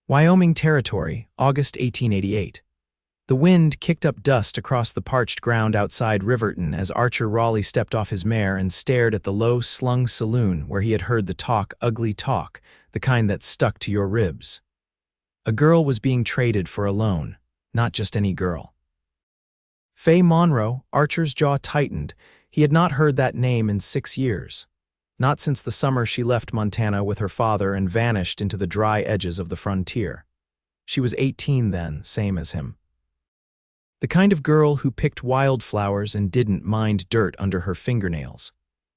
Wyoming Territory, August 1888. The wind kicked up dust across the parched ground outside Riverton as Archer Rawley stepped off his mare and stared at the low-slung saloon where he had heard the talk, ugly talk, the kind that stuck to your ribs. A girl was being traded for a loan, not just any girl. Faye Monroe. Archer's jaw tightened. He had not heard that name in 6 years. Not since the summer she left Montana with her father and vanished into the dry edges of the frontier. She was 18 then, same as him. The kind of girl who picked wildflowers and didn't mind dirt under her fingernails.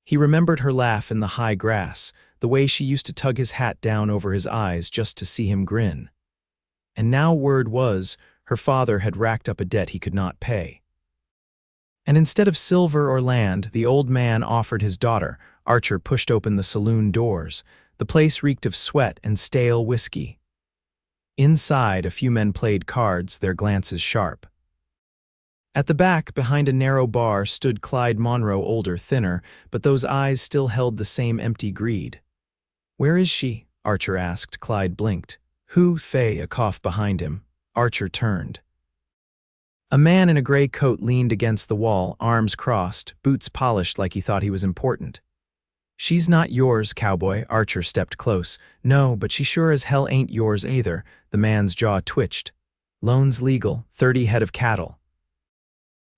He remembered her laugh in the high grass, the way she used to tug his hat down over his eyes just to see him grin. And now word was, her father had racked up a debt he could not pay. And instead of silver or land, the old man offered his daughter. Archer pushed open the saloon doors. The place reeked of sweat and stale whiskey. Inside, a few men played cards, their glances sharp. At the back, behind a narrow bar, stood Clyde Monroe, older, thinner, but those eyes still held the same empty greed. "Where is she?" Archer asked. Clyde blinked. "Who?" Faye, a cough behind him. Archer turned. A man in a gray coat leaned against the wall, arms crossed, boots polished like he thought he was important. "She's not yours, Cowboy." Archer stepped close. "No, but she sure as hell ain't yours either." The man's jaw twitched. "Loan's legal, 30 head of cattle.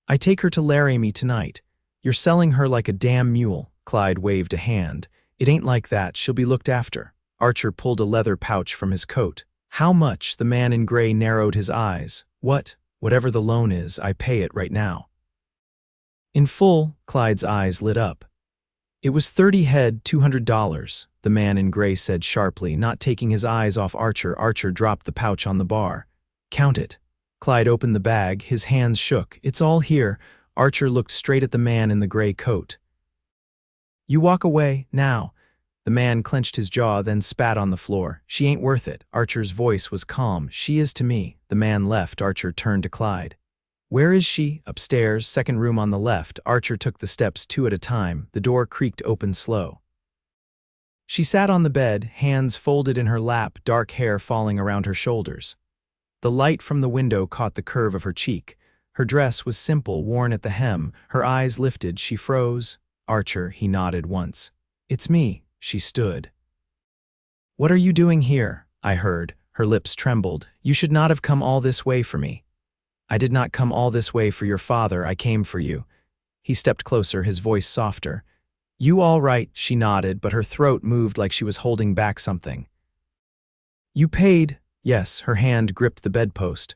I take her to Laramie tonight. You're selling her like a damn mule." Clyde waved a hand. "It ain't like that, she'll be looked after." Archer pulled a leather pouch from his coat. "How much?" The man in gray narrowed his eyes. Whatever the loan is, I pay it right now." "In full?" Clyde's eyes lit up. "It was 30 head, $200, the man in gray said sharply, not taking his eyes off Archer. Archer dropped the pouch on the bar. "Count it." Clyde opened the bag, his hands shook. "It's all here." Archer looked straight at the man in the gray coat. "You walk away, now." The man clenched his jaw, then spat on the floor. "She ain't worth it." Archer's voice was calm. "She is to me." The man left. Archer turned to Clyde. "Where is she?" "Upstairs, second room on the left." Archer took the steps 2 at a time. The door creaked open slow. She sat on the bed, hands folded in her lap, dark hair falling around her shoulders. The light from the window caught the curve of her cheek. Her dress was simple, worn at the hem. Her eyes lifted. She froze. "Archer," he nodded once. "It's me." She stood. "What are you doing here?" I heard. Her lips trembled. "You should not have come all this way for me." "I did not come all this way for your father. I came for you." He stepped closer, his voice softer. "You all right?" She nodded, but her throat moved like she was holding back something. "You paid?" "Yes." Her hand gripped the bedpost.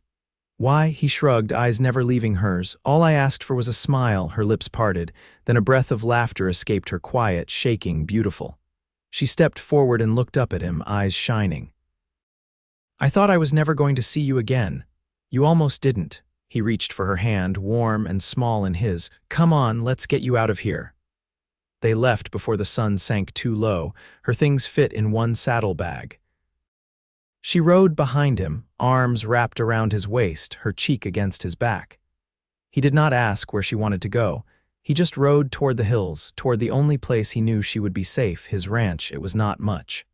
"Why?" He shrugged, eyes never leaving hers. "All I asked for was a smile." Her lips parted. Then a breath of laughter escaped her, quiet, shaking, beautiful. She stepped forward and looked up at him, eyes shining. "I thought I was never going to see you again." "You almost didn't." He reached for her hand, warm and small in his. "Come on, let's get you out of here." They left before the sun sank too low. Her things fit in one saddlebag. She rode behind him, arms wrapped around his waist, her cheek against his back. He did not ask where she wanted to go. He just rode toward the hills, toward the only place he knew she would be safe, his ranch. It was not much.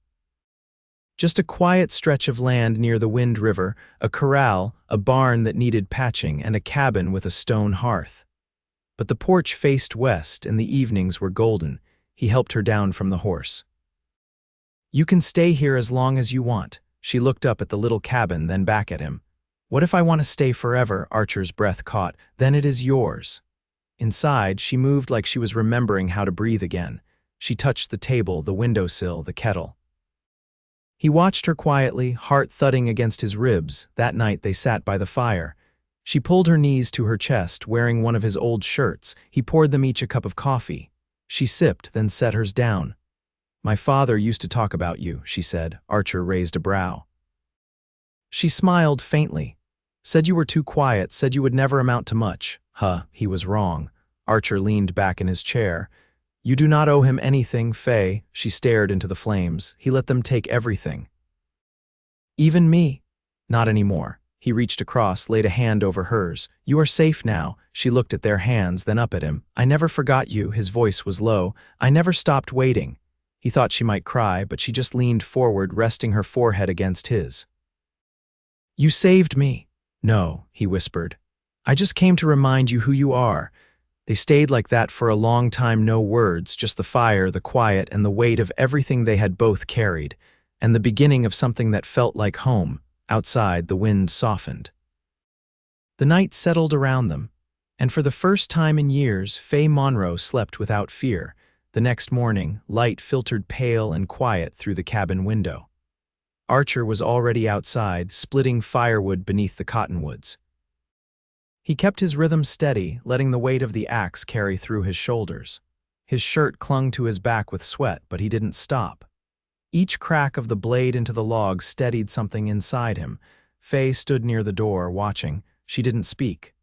Just a quiet stretch of land near the Wind River, a corral, a barn that needed patching, and a cabin with a stone hearth. But the porch faced west, and the evenings were golden. He helped her down from the horse. "You can stay here as long as you want." She looked up at the little cabin, then back at him. "What if I want to stay forever?" Archer's breath caught. "Then it is yours." Inside, she moved like she was remembering how to breathe again. She touched the table, the windowsill, the kettle. He watched her quietly, heart thudding against his ribs. That night they sat by the fire. She pulled her knees to her chest, wearing one of his old shirts. He poured them each a cup of coffee. She sipped, then set hers down. "My father used to talk about you," she said. Archer raised a brow. She smiled faintly. "Said you were too quiet, said you would never amount to much." He was wrong. Archer leaned back in his chair. "You do not owe him anything, Faye." She stared into the flames. "He let them take everything." "Even me?" "Not anymore." He reached across, laid a hand over hers. "You are safe now." She looked at their hands, then up at him. "I never forgot you." His voice was low. "I never stopped waiting." He thought she might cry, but she just leaned forward, resting her forehead against his. You saved me. No, he whispered. I just came to remind you who you are. They stayed like that for a long time, no words, just the fire, the quiet, and the weight of everything they had both carried, and the beginning of something that felt like home. Outside, the wind softened. The night settled around them, and for the first time in years, Faye Monroe slept without fear. The next morning, light filtered pale and quiet through the cabin window. Archer was already outside, splitting firewood beneath the cottonwoods. He kept his rhythm steady, letting the weight of the axe carry through his shoulders. His shirt clung to his back with sweat, but he didn't stop. Each crack of the blade into the log steadied something inside him. Faye stood near the door, watching. She didn't speak.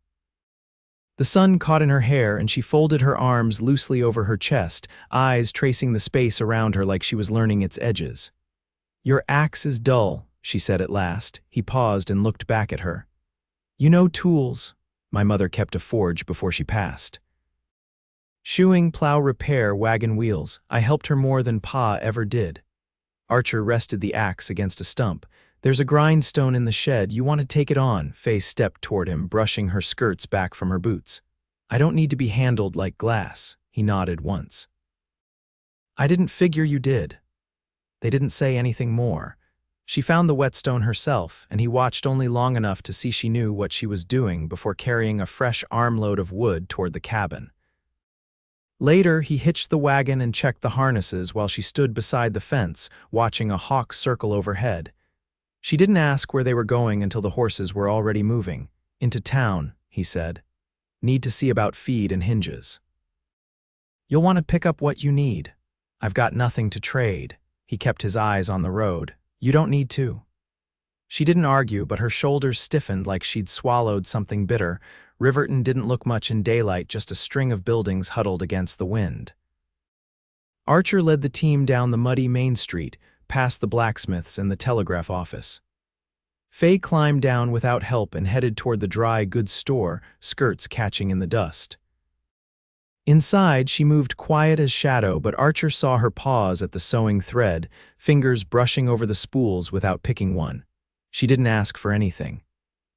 The sun caught in her hair, and she folded her arms loosely over her chest, eyes tracing the space around her like she was learning its edges. Your axe is dull, she said at last. He paused and looked back at her. You know tools. My mother kept a forge before she passed. Shoeing, plow, repair, wagon wheels. I helped her more than Pa ever did. Archer rested the axe against a stump. There's a grindstone in the shed. You want to take it on? Faye stepped toward him, brushing her skirts back from her boots. I don't need to be handled like glass. He nodded once. I didn't figure you did. They didn't say anything more. She found the whetstone herself, and he watched only long enough to see she knew what she was doing before carrying a fresh armload of wood toward the cabin. Later, he hitched the wagon and checked the harnesses while she stood beside the fence, watching a hawk circle overhead. She didn't ask where they were going until the horses were already moving. Into town, he said. Need to see about feed and hinges. You'll want to pick up what you need. I've got nothing to trade. He kept his eyes on the road. You don't need to. She didn't argue, but her shoulders stiffened like she'd swallowed something bitter. Riverton didn't look much in daylight, just a string of buildings huddled against the wind. Archer led the team down the muddy main street, past the blacksmith's and the telegraph office. Faye climbed down without help and headed toward the dry goods store, skirts catching in the dust. Inside, she moved quiet as shadow, but Archer saw her pause at the sewing thread, fingers brushing over the spools without picking one. She didn't ask for anything.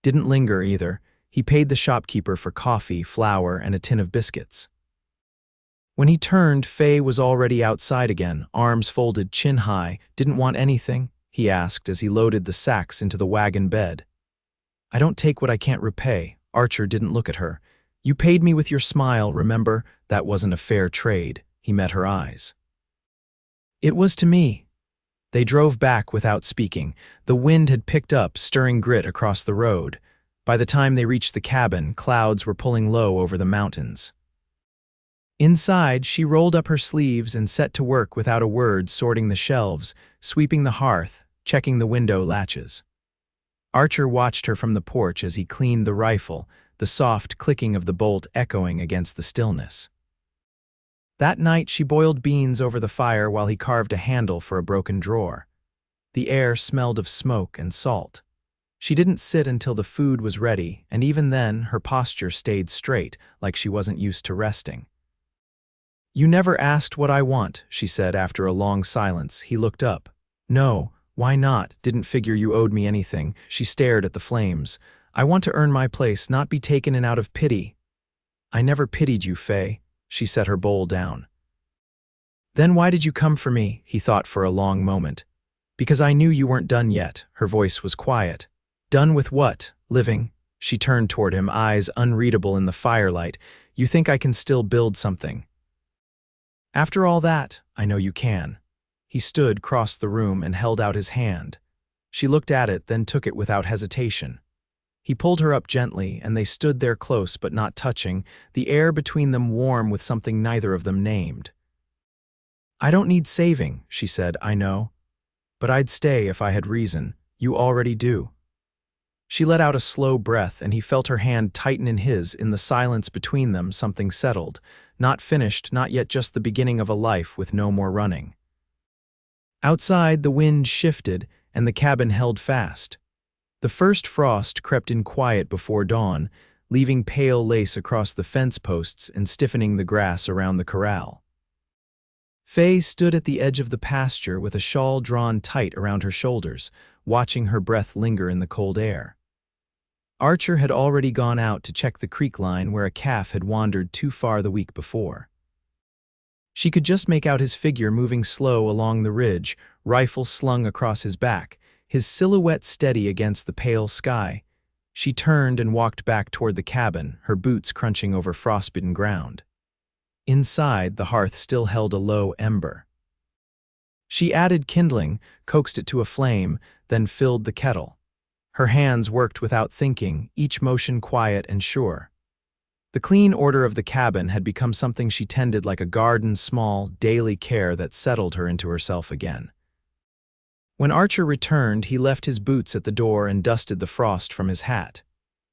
Didn't linger either. He paid the shopkeeper for coffee, flour, and a tin of biscuits. When he turned, Faye was already outside again, arms folded chin high. Didn't want anything? He asked as he loaded the sacks into the wagon bed. I don't take what I can't repay. Archer didn't look at her. You paid me with your smile, remember? That wasn't a fair trade. He met her eyes. It was to me. They drove back without speaking. The wind had picked up, stirring grit across the road. By the time they reached the cabin, clouds were pulling low over the mountains. Inside, she rolled up her sleeves and set to work without a word, sorting the shelves, sweeping the hearth, checking the window latches. Archer watched her from the porch as he cleaned the rifle, the soft clicking of the bolt echoing against the stillness. That night, she boiled beans over the fire while he carved a handle for a broken drawer. The air smelled of smoke and salt. She didn't sit until the food was ready, and even then, her posture stayed straight, like she wasn't used to resting. You never asked what I want, she said after a long silence. He looked up. No, why not? Didn't figure you owed me anything. She stared at the flames. I want to earn my place, not be taken in out of pity. I never pitied you, Faye. She set her bowl down. Then why did you come for me? He thought for a long moment. Because I knew you weren't done yet. Her voice was quiet. Done with what? Living? She turned toward him, eyes unreadable in the firelight. You think I can still build something? After all that, I know you can. He stood, crossed the room, and held out his hand. She looked at it, then took it without hesitation. He pulled her up gently, and they stood there close but not touching, the air between them warm with something neither of them named. I don't need saving, she said, I know. But I'd stay if I had reason. You already do. She let out a slow breath, and he felt her hand tighten in his. In the silence between them, something settled. Not finished, not yet, just the beginning of a life with no more running. Outside, the wind shifted, and the cabin held fast. The first frost crept in quiet before dawn, leaving pale lace across the fence posts and stiffening the grass around the corral. Faye stood at the edge of the pasture with a shawl drawn tight around her shoulders, watching her breath linger in the cold air. Archer had already gone out to check the creek line where a calf had wandered too far the week before. She could just make out his figure moving slow along the ridge, rifle slung across his back, his silhouette steady against the pale sky. She turned and walked back toward the cabin, her boots crunching over frostbitten ground. Inside, the hearth still held a low ember. She added kindling, coaxed it to a flame, then filled the kettle. Her hands worked without thinking, each motion quiet and sure. The clean order of the cabin had become something she tended like a garden's small, daily care that settled her into herself again. When Archer returned, he left his boots at the door and dusted the frost from his hat.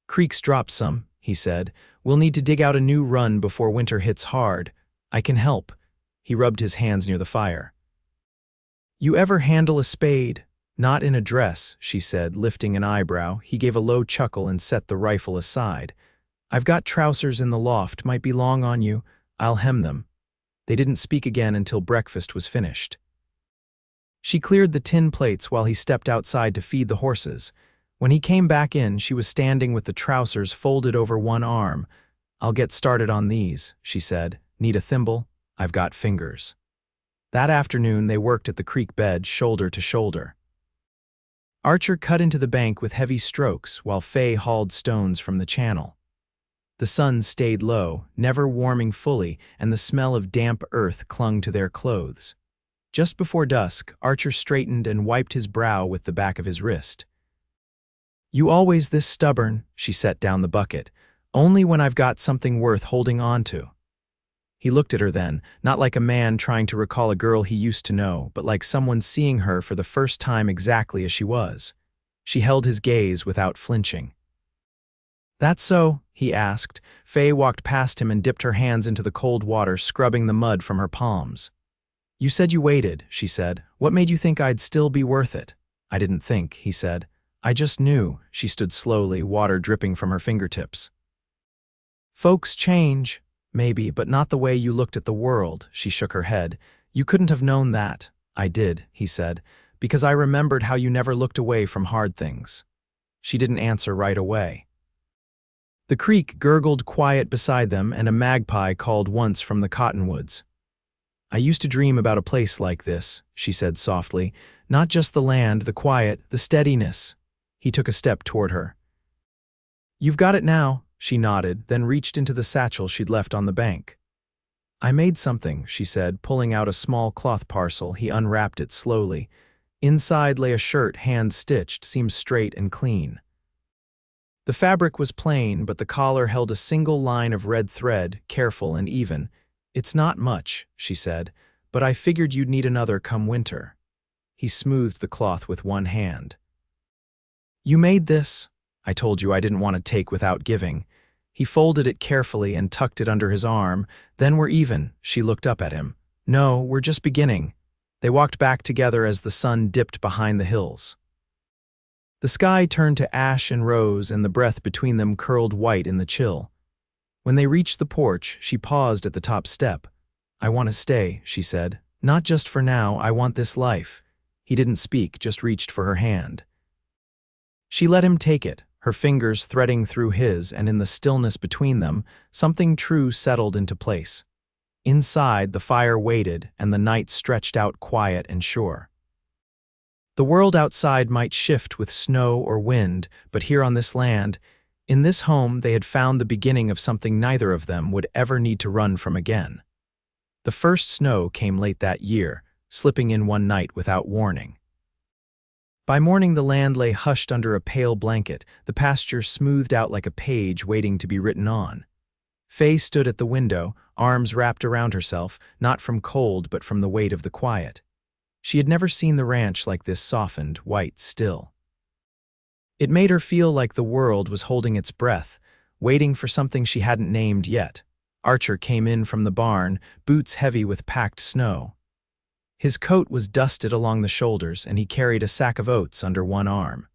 "Creek's dropped some," he said. "We'll need to dig out a new run before winter hits hard. I can help." He rubbed his hands near the fire. "You ever handle a spade?" "Not in a dress," she said, lifting an eyebrow. He gave a low chuckle and set the rifle aside. "I've got trousers in the loft, might be long on you. I'll hem them." They didn't speak again until breakfast was finished. She cleared the tin plates while he stepped outside to feed the horses. When he came back in, she was standing with the trousers folded over one arm. "I'll get started on these," she said. "Need a thimble? I've got fingers." That afternoon, they worked at the creek bed, shoulder to shoulder. Archer cut into the bank with heavy strokes while Faye hauled stones from the channel. The sun stayed low, never warming fully, and the smell of damp earth clung to their clothes. Just before dusk, Archer straightened and wiped his brow with the back of his wrist. "You always this stubborn," she set down the bucket. "Only when I've got something worth holding on to." He looked at her then, not like a man trying to recall a girl he used to know, but like someone seeing her for the first time exactly as she was. She held his gaze without flinching. "That's so?" he asked. Faye walked past him and dipped her hands into the cold water, scrubbing the mud from her palms. "You said you waited," she said. "What made you think I'd still be worth it?" "I didn't think," he said. "I just knew." She stood slowly, water dripping from her fingertips. "Folks change. Maybe, but not the way you looked at the world." She shook her head. "You couldn't have known that." "I did," he said, "because I remembered how you never looked away from hard things." She didn't answer right away. The creek gurgled quiet beside them, and a magpie called once from the cottonwoods. "I used to dream about a place like this," she said softly. "Not just the land, the quiet, the steadiness." He took a step toward her. "You've got it now," she nodded, then reached into the satchel she'd left on the bank. "I made something," she said, pulling out a small cloth parcel. He unwrapped it slowly. Inside lay a shirt, hand-stitched, seemed straight and clean. The fabric was plain, but the collar held a single line of red thread, careful and even. "It's not much," she said, "but I figured you'd need another come winter." He smoothed the cloth with one hand. "You made this?" "I told you I didn't want to take without giving." He folded it carefully and tucked it under his arm. "Then we're even." She looked up at him. "No, we're just beginning." They walked back together as the sun dipped behind the hills. The sky turned to ash and rose, and the breath between them curled white in the chill. When they reached the porch, she paused at the top step. "I want to stay," she said. "Not just for now, I want this life." He didn't speak, just reached for her hand. She let him take it, her fingers threading through his, and in the stillness between them, something true settled into place. Inside, the fire waited, and the night stretched out quiet and sure. The world outside might shift with snow or wind, but here on this land, in this home, they had found the beginning of something neither of them would ever need to run from again. The first snow came late that year, slipping in one night without warning. By morning, the land lay hushed under a pale blanket, the pasture smoothed out like a page waiting to be written on. Faye stood at the window, arms wrapped around herself, not from cold but from the weight of the quiet. She had never seen the ranch like this, softened, white, still. It made her feel like the world was holding its breath, waiting for something she hadn't named yet. Archer came in from the barn, boots heavy with packed snow. His coat was dusted along the shoulders, and he carried a sack of oats under one arm.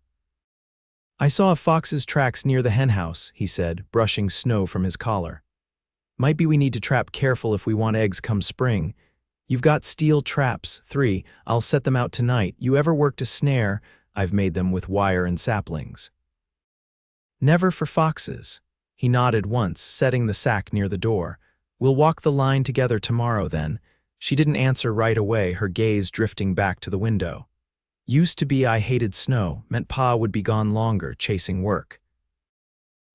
"I saw a fox's tracks near the henhouse," he said, brushing snow from his collar. "Might be we need to trap careful if we want eggs come spring. You've got steel traps, 3. I'll set them out tonight. You ever worked a snare? I've made them with wire and saplings." "Never for foxes." He nodded once, setting the sack near the door. "We'll walk the line together tomorrow, then." She didn't answer right away, her gaze drifting back to the window. Used to be I hated snow, meant Pa would be gone longer, chasing work.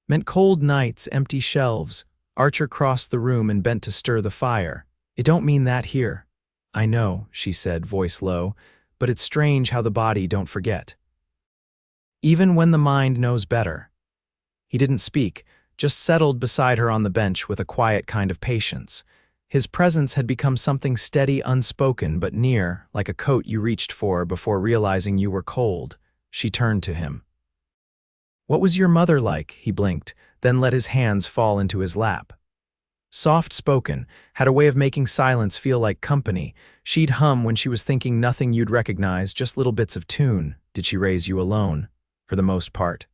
Meant cold nights, empty shelves. Archer crossed the room and bent to stir the fire. "It don't mean that here." "I know," she said, voice low, "but it's strange how the body don't forget. Even when the mind knows better." He didn't speak, just settled beside her on the bench with a quiet kind of patience. His presence had become something steady, unspoken, but near, like a coat you reached for before realizing you were cold. She turned to him. "What was your mother like?" He blinked, then let his hands fall into his lap. Soft-spoken, had a way of making silence feel like company. She'd hum when she was thinking nothing you'd recognize, just little bits of tune. "Did she raise you alone?" "For the most part."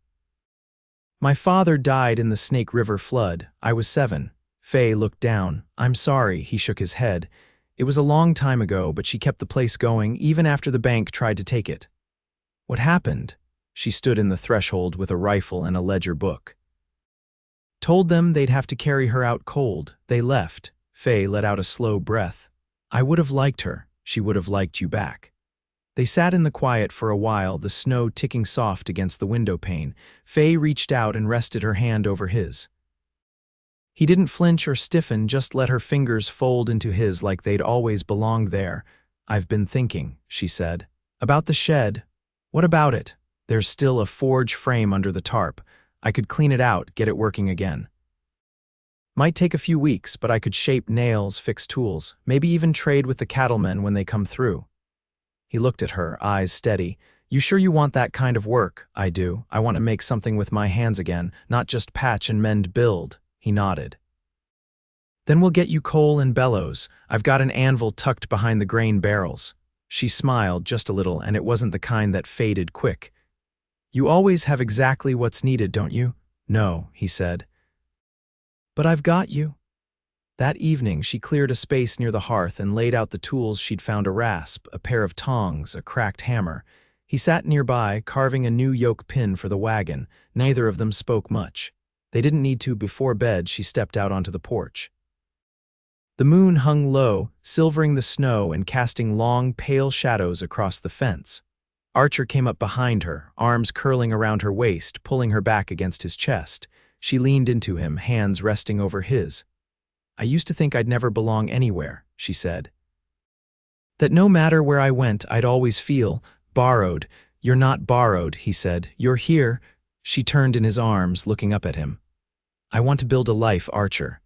"My father died in the Snake River flood. I was 7. Faye looked down. "I'm sorry," he shook his head. "It was a long time ago, but she kept the place going, even after the bank tried to take it." "What happened?" She stood in the threshold with a rifle and a ledger book. "Told them they'd have to carry her out cold. They left." Faye let out a slow breath. "I would have liked her. She would have liked you back." They sat in the quiet for a while, the snow ticking soft against the window pane. Faye reached out and rested her hand over his. He didn't flinch or stiffen, just let her fingers fold into his like they'd always belonged there. "I've been thinking," she said. "About the shed." "What about it?" "There's still a forge frame under the tarp. I could clean it out, get it working again. Might take a few weeks, but I could shape nails, fix tools, maybe even trade with the cattlemen when they come through." He looked at her, eyes steady. "You sure you want that kind of work?" "I do. I want to make something with my hands again, not just patch and mend, build." He nodded. "Then we'll get you coal and bellows. I've got an anvil tucked behind the grain barrels." She smiled just a little, and it wasn't the kind that faded quick. "You always have exactly what's needed, don't you?" "No," he said. "But I've got you." That evening, she cleared a space near the hearth and laid out the tools she'd found: a rasp, a pair of tongs, a cracked hammer. He sat nearby, carving a new yoke pin for the wagon. Neither of them spoke much. They didn't need to. Before bed, she stepped out onto the porch. The moon hung low, silvering the snow and casting long, pale shadows across the fence. Archer came up behind her, arms curling around her waist, pulling her back against his chest. She leaned into him, hands resting over his. "I used to think I'd never belong anywhere," she said. "That no matter where I went, I'd always feel borrowed." "You're not borrowed," he said. "You're here." She turned in his arms, looking up at him. "I want to build a life, Archer.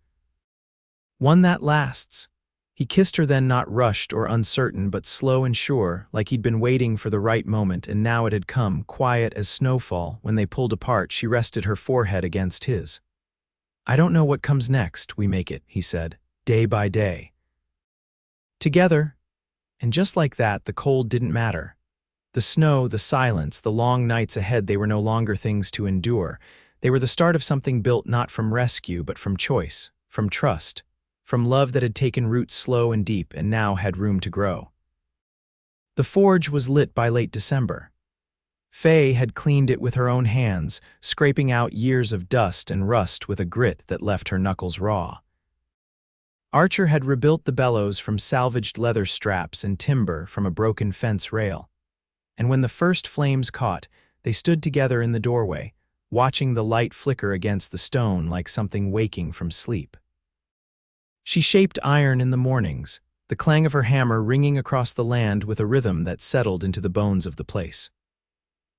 One that lasts." He kissed her then, not rushed or uncertain, but slow and sure, like he'd been waiting for the right moment, and now it had come, quiet as snowfall. When they pulled apart, she rested her forehead against his. "I don't know what comes next. We make it," he said, "day by day. Together." And just like that, the cold didn't matter. The snow, the silence, the long nights ahead, they were no longer things to endure. They were the start of something built not from rescue, but from choice, from trust, from love that had taken root slow and deep and now had room to grow. The forge was lit by late December. Faye had cleaned it with her own hands, scraping out years of dust and rust with a grit that left her knuckles raw. Archer had rebuilt the bellows from salvaged leather straps and timber from a broken fence rail. And when the first flames caught, they stood together in the doorway, watching the light flicker against the stone like something waking from sleep. She shaped iron in the mornings, the clang of her hammer ringing across the land with a rhythm that settled into the bones of the place.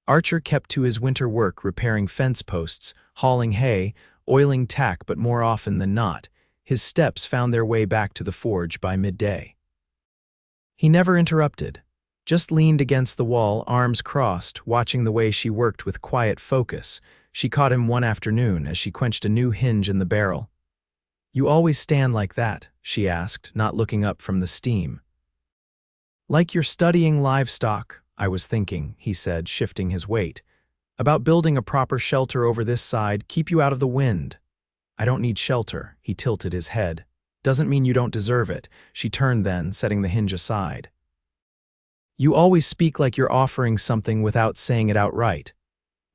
Archer kept to his winter work, repairing fence posts, hauling hay, oiling tack, but more often than not, his steps found their way back to the forge by midday. He never interrupted, just leaned against the wall, arms crossed, watching the way she worked with quiet focus. She caught him one afternoon as she quenched a new hinge in the barrel. "You always stand like that?" she asked, not looking up from the steam. "Like you're studying livestock, I was thinking," he said, shifting his weight. "About building a proper shelter over this side, keep you out of the wind." "I don't need shelter," he tilted his head. "Doesn't mean you don't deserve it." She turned then, setting the hinge aside. You always speak like you're offering something without saying it outright.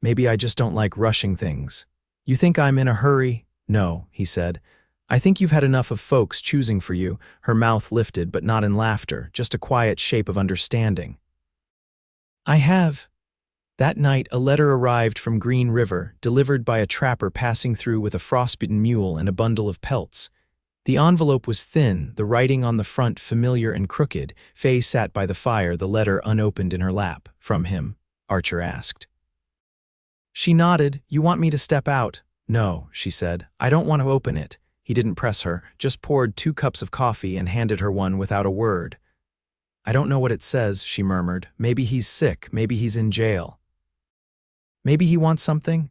Maybe I just don't like rushing things. You think I'm in a hurry? No, he said. I think you've had enough of folks choosing for you, her mouth lifted but not in laughter, just a quiet shape of understanding. I have. That night, a letter arrived from Green River, delivered by a trapper passing through with a frostbitten mule and a bundle of pelts. The envelope was thin, the writing on the front familiar and crooked. Faye sat by the fire, the letter unopened in her lap. From him? Archer asked. She nodded. You want me to step out? No, she said. I don't want to open it. He didn't press her, just poured 2 cups of coffee and handed her one without a word. I don't know what it says, she murmured. Maybe he's sick, maybe he's in jail. Maybe he wants something?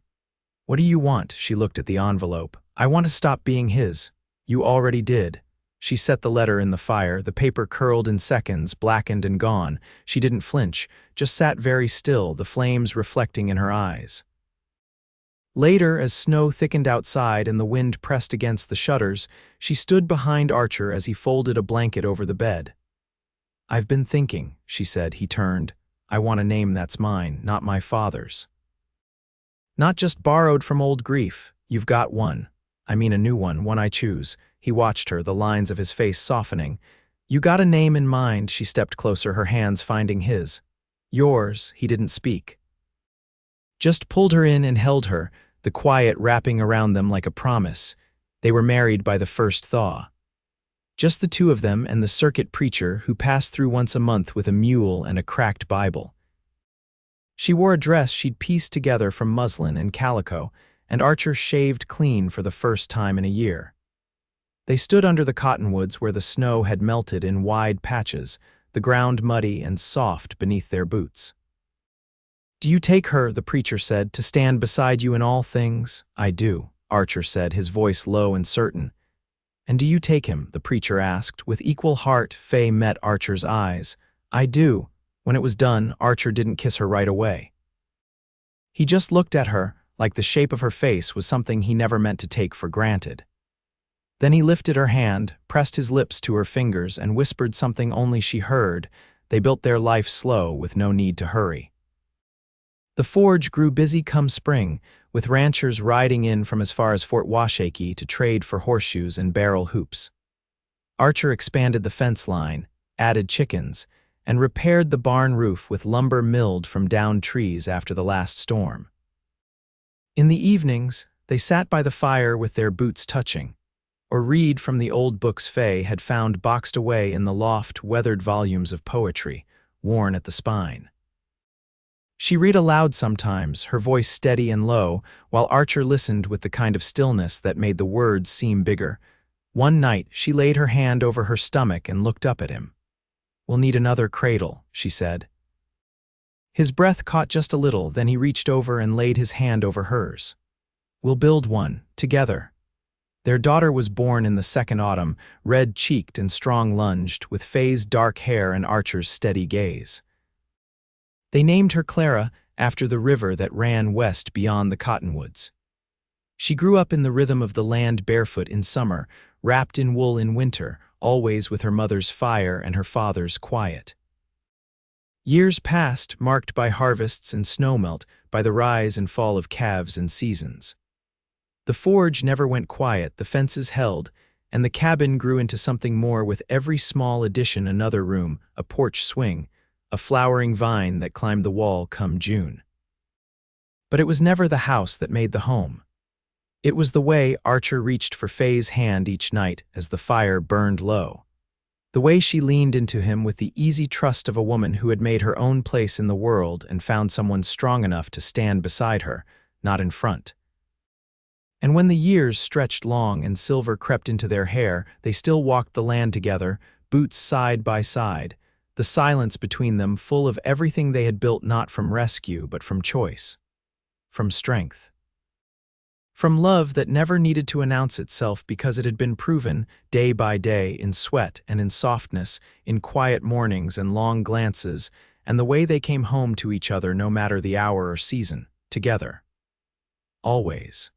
What do you want? She looked at the envelope. I want to stop being his. You already did. She set the letter in the fire, the paper curled in seconds, blackened and gone. She didn't flinch, just sat very still, the flames reflecting in her eyes. Later, as snow thickened outside and the wind pressed against the shutters, she stood behind Archer as he folded a blanket over the bed. I've been thinking, she said. He turned. I want a name that's mine, not my father's. Not just borrowed from old grief. You've got one. I mean a new one I choose. He watched her, the lines of his face softening. You got a name in mind, she stepped closer, her hands finding his. Yours, he didn't speak. Just pulled her in and held her, the quiet wrapping around them like a promise. They were married by the first thaw. Just the two of them and the circuit preacher who passed through once a month with a mule and a cracked Bible. She wore a dress she'd pieced together from muslin and calico, and Archer shaved clean for the first time in a year. They stood under the cottonwoods where the snow had melted in wide patches, the ground muddy and soft beneath their boots. Do you take her, the preacher said, to stand beside you in all things? I do, Archer said, his voice low and certain. And do you take him? The preacher asked. With equal heart, Faye met Archer's eyes. I do. When it was done, Archer didn't kiss her right away. He just looked at her, like the shape of her face was something he never meant to take for granted. Then he lifted her hand, pressed his lips to her fingers, and whispered something only she heard. They built their life slow, with no need to hurry. The forge grew busy come spring, with ranchers riding in from as far as Fort Washakie to trade for horseshoes and barrel hoops. Archer expanded the fence line, added chickens, and repaired the barn roof with lumber milled from downed trees after the last storm. In the evenings, they sat by the fire with their boots touching, or read from the old books Faye had found boxed away in the loft weathered volumes of poetry, worn at the spine. She read aloud sometimes, her voice steady and low, while Archer listened with the kind of stillness that made the words seem bigger. One night, she laid her hand over her stomach and looked up at him. We'll need another cradle, she said. His breath caught just a little, then he reached over and laid his hand over hers. We'll build one, together. Their daughter was born in the second autumn, red-cheeked and strong-lunged, with Faye's dark hair and Archer's steady gaze. They named her Clara after the river that ran west beyond the cottonwoods. She grew up in the rhythm of the land barefoot in summer, wrapped in wool in winter, always with her mother's fire and her father's quiet. Years passed, marked by harvests and snowmelt, by the rise and fall of calves and seasons. The forge never went quiet, the fences held, and the cabin grew into something more with every small addition: another room, a porch swing, a flowering vine that climbed the wall come June. But it was never the house that made the home. It was the way Archer reached for Faye's hand each night as the fire burned low. The way she leaned into him with the easy trust of a woman who had made her own place in the world and found someone strong enough to stand beside her, not in front. And when the years stretched long and silver crept into their hair, they still walked the land together, boots side by side, the silence between them full of everything they had built not from rescue but from choice, from strength. From love that never needed to announce itself because it had been proven, day by day, in sweat and in softness, in quiet mornings and long glances, and the way they came home to each other no matter the hour or season, together. Always.